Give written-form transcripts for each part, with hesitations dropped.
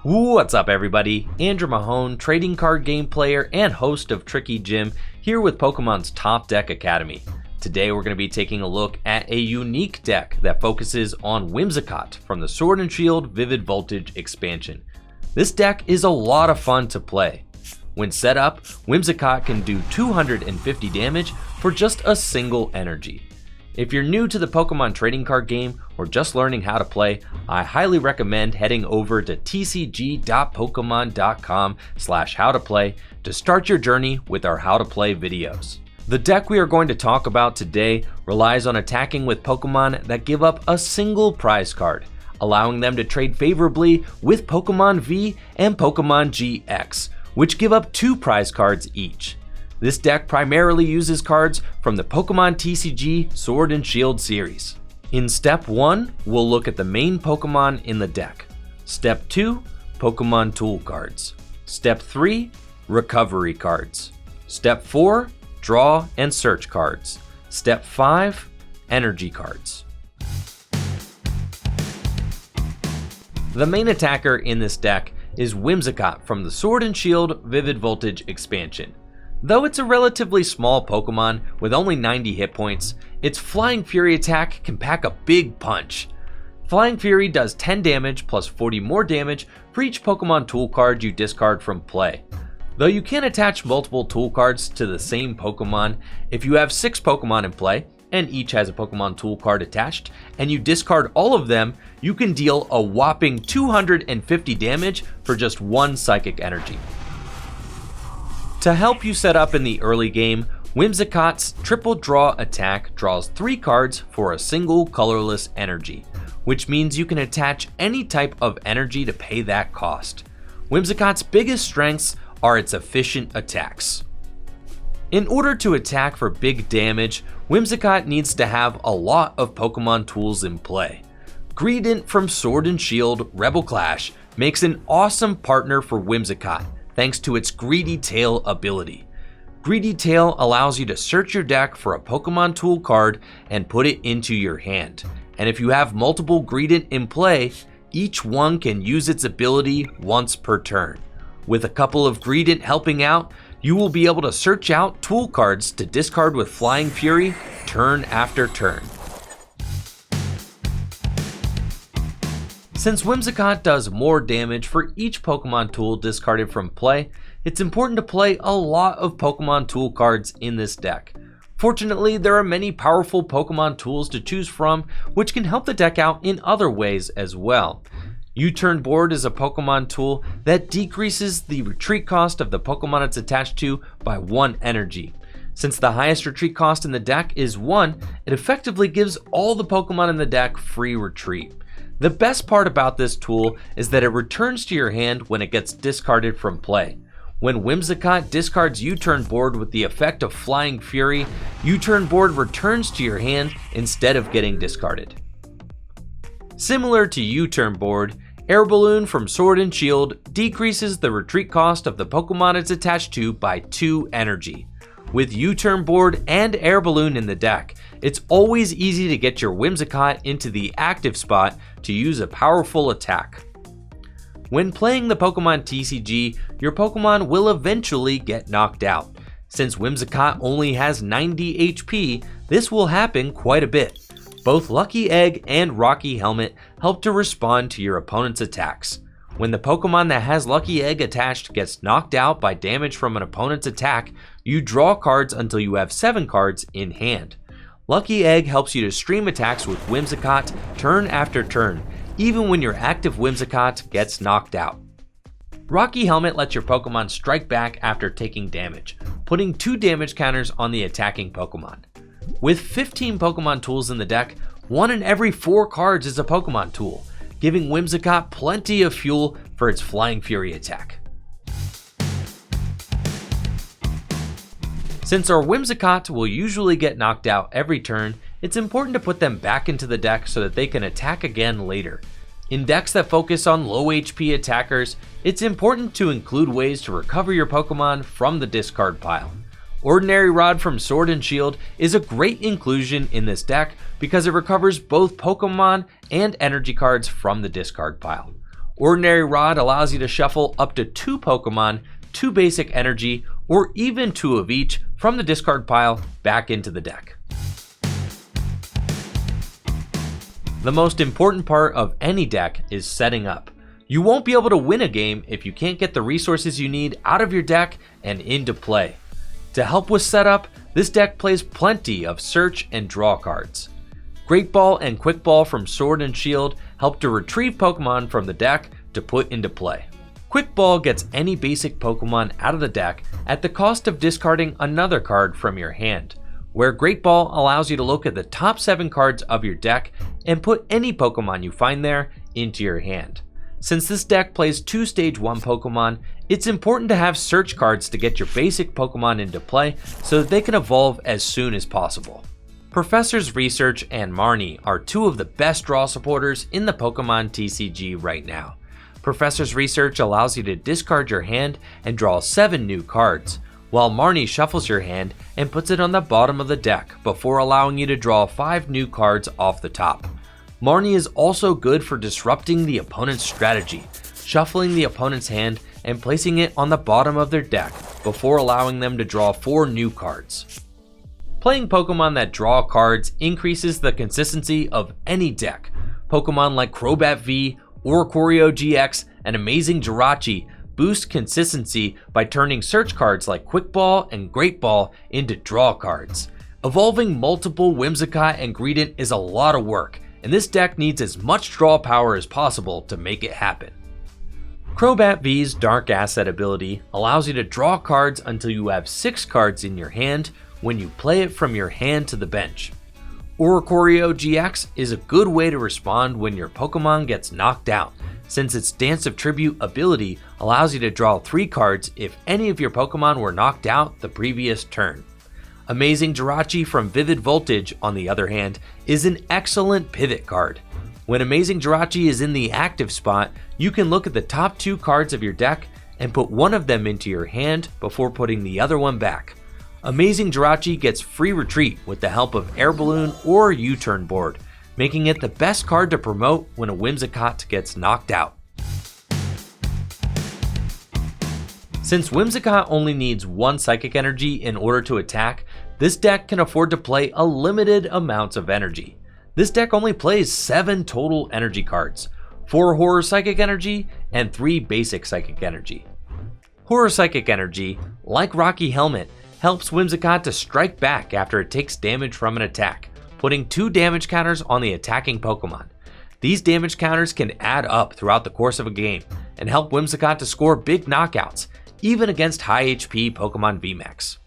What's up everybody, Andrew Mahone, trading card game player and host of Tricky Jim, here with Pokemon's Top-Deck-Akademie. Today we're going to be taking a look at a unique deck that focuses on Whimsicott from the Sword and Shield Vivid Voltage expansion. This deck is a lot of fun to play. When set up, Whimsicott can do 250 damage for just a single energy. If you're new to the Pokemon trading card game or just learning how to play, I highly recommend heading over to tcg.pokemon.com/howtoplay to start your journey with our how to play videos. The deck we are going to talk about today relies on attacking with Pokemon that give up a single prize card, allowing them to trade favorably with Pokemon V and Pokemon GX, which give up 2 prize cards each. This deck primarily uses cards from the Pokemon TCG Sword and Shield series. In Step 1, we'll look at the main Pokemon in the deck. Step 2, Pokemon Tool cards. Step 3, Recovery cards. Step 4, Draw and Search cards. Step 5, Energy cards. The main attacker in this deck is Whimsicott from the Sword and Shield Vivid Voltage expansion. Though it's a relatively small Pokemon with only 90 hit points, its Flying Fury attack can pack a big punch. Flying Fury does 10 damage plus 40 more damage for each Pokemon tool card you discard from play. Though you can attach multiple tool cards to the same Pokemon, if you have 6 Pokemon in play, and each has a Pokemon tool card attached, and you discard all of them, you can deal a whopping 250 damage for just 1 Psychic Energy. To help you set up in the early game, Whimsicott's Triple Draw attack draws 3 cards for a single colorless energy, which means you can attach any type of energy to pay that cost. Whimsicott's biggest strengths are its efficient attacks. In order to attack for big damage, Whimsicott needs to have a lot of Pokemon tools in play. Greedent from Sword and Shield Rebel Clash makes an awesome partner for Whimsicott, thanks to its Greedy Tail ability. Greedy Tail allows you to search your deck for a Pokemon tool card and put it into your hand. And if you have multiple Greedent in play, each one can use its ability once per turn. With a couple of Greedent helping out, you will be able to search out tool cards to discard with Flying Fury turn after turn. Since Whimsicott does more damage for each Pokemon tool discarded from play, it's important to play a lot of Pokemon tool cards in this deck. Fortunately, there are many powerful Pokemon tools to choose from, which can help the deck out in other ways as well. U-Turn Board is a Pokemon tool that decreases the retreat cost of the Pokemon it's attached to by 1 energy. Since the highest retreat cost in the deck is 1, it effectively gives all the Pokemon in the deck free retreat. The best part about this tool is that it returns to your hand when it gets discarded from play. When Whimsicott discards U-Turn Board with the effect of Flying Fury, U-Turn Board returns to your hand instead of getting discarded. Similar to U-Turn Board, Air Balloon from Sword and Shield decreases the retreat cost of the Pokemon it's attached to by 2 energy. With U-Turn Board and Air Balloon in the deck, it's always easy to get your Whimsicott into the active spot to use a powerful attack. When playing the Pokemon TCG, your Pokemon will eventually get knocked out. Since Whimsicott only has 90 HP, this will happen quite a bit. Both Lucky Egg and Rocky Helmet help to respond to your opponent's attacks. When the Pokemon that has Lucky Egg attached gets knocked out by damage from an opponent's attack, you draw cards until you have 7 cards in hand. Lucky Egg helps you to stream attacks with Whimsicott turn after turn, even when your active Whimsicott gets knocked out. Rocky Helmet lets your Pokemon strike back after taking damage, putting 2 damage counters on the attacking Pokemon. With 15 Pokemon tools in the deck, 1 in every 4 cards is a Pokemon tool, giving Whimsicott plenty of fuel for its Flying Fury attack. Since our Whimsicott will usually get knocked out every turn, it's important to put them back into the deck so that they can attack again later. In decks that focus on low HP attackers, it's important to include ways to recover your Pokemon from the discard pile. Ordinary Rod from Sword and Shield is a great inclusion in this deck because it recovers both Pokemon and energy cards from the discard pile. Ordinary Rod allows you to shuffle up to 2 Pokemon, 2 basic energy, or even 2 of each from the discard pile back into the deck. The most important part of any deck is setting up. You won't be able to win a game if you can't get the resources you need out of your deck and into play. To help with setup, this deck plays plenty of search and draw cards. Great Ball and Quick Ball from Sword and Shield help to retrieve Pokemon from the deck to put into play. Quick Ball gets any basic Pokemon out of the deck at the cost of discarding another card from your hand, where Great Ball allows you to look at the top 7 cards of your deck and put any Pokemon you find there into your hand. Since this deck plays 2 Stage 1 Pokemon, it's important to have search cards to get your basic Pokemon into play so that they can evolve as soon as possible. Professor's Research and Marnie are 2 of the best draw supporters in the Pokemon TCG right now. Professor's Research allows you to discard your hand and draw 7 new cards, while Marnie shuffles your hand and puts it on the bottom of the deck before allowing you to draw 5 new cards off the top. Marnie is also good for disrupting the opponent's strategy, shuffling the opponent's hand and placing it on the bottom of their deck before allowing them to draw 4 new cards. Playing Pokemon that draw cards increases the consistency of any deck. Pokemon like Crobat V, Oricorio GX, and Amazing Jirachi boost consistency by turning search cards like Quick Ball and Great Ball into draw cards. Evolving multiple Whimsicott and Greedent is a lot of work, and this deck needs as much draw power as possible to make it happen. Crobat V's Dark Asset ability allows you to draw cards until you have 6 cards in your hand when you play it from your hand to the bench. Oricorio GX is a good way to respond when your Pokemon gets knocked out, since its Dance of Tribute ability allows you to draw 3 cards if any of your Pokemon were knocked out the previous turn. Amazing Jirachi from Vivid Voltage, on the other hand, is an excellent pivot card. When Amazing Jirachi is in the active spot, you can look at the top 2 cards of your deck and put one of them into your hand before putting the other one back. Amazing Jirachi gets free retreat with the help of Air Balloon or U-Turn board, making it the best card to promote when a Whimsicott gets knocked out. Since Whimsicott only needs 1 Psychic Energy in order to attack, this deck can afford to play a limited amount of energy. This deck only plays 7 total energy cards, 4 Horror Psychic Energy and 3 Basic Psychic Energy. Horror Psychic Energy, like Rocky Helmet, helps Whimsicott to strike back after it takes damage from an attack, putting 2 damage counters on the attacking Pokemon. These damage counters can add up throughout the course of a game and help Whimsicott to score big knockouts, even against high HP Pokemon VMAX.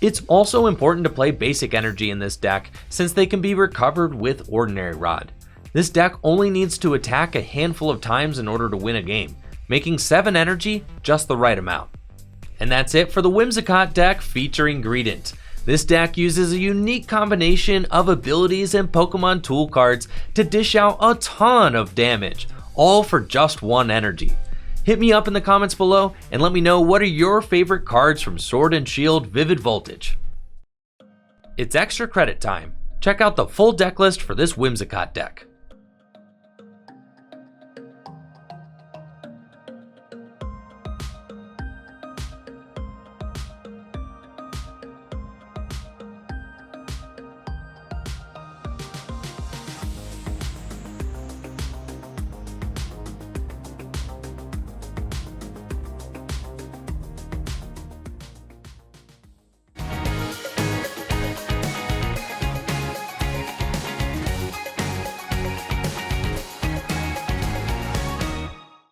It's also important to play Basic Energy in this deck since they can be recovered with Ordinary Rod. This deck only needs to attack a handful of times in order to win a game, making 7 energy just the right amount. And that's it for the Whimsicott deck featuring Greedent. This deck uses a unique combination of abilities and Pokemon tool cards to dish out a ton of damage, all for just 1 energy. Hit me up in the comments below and let me know what are your favorite cards from Sword and Shield Vivid Voltage. It's extra credit time. Check out the full deck list for this Whimsicott deck.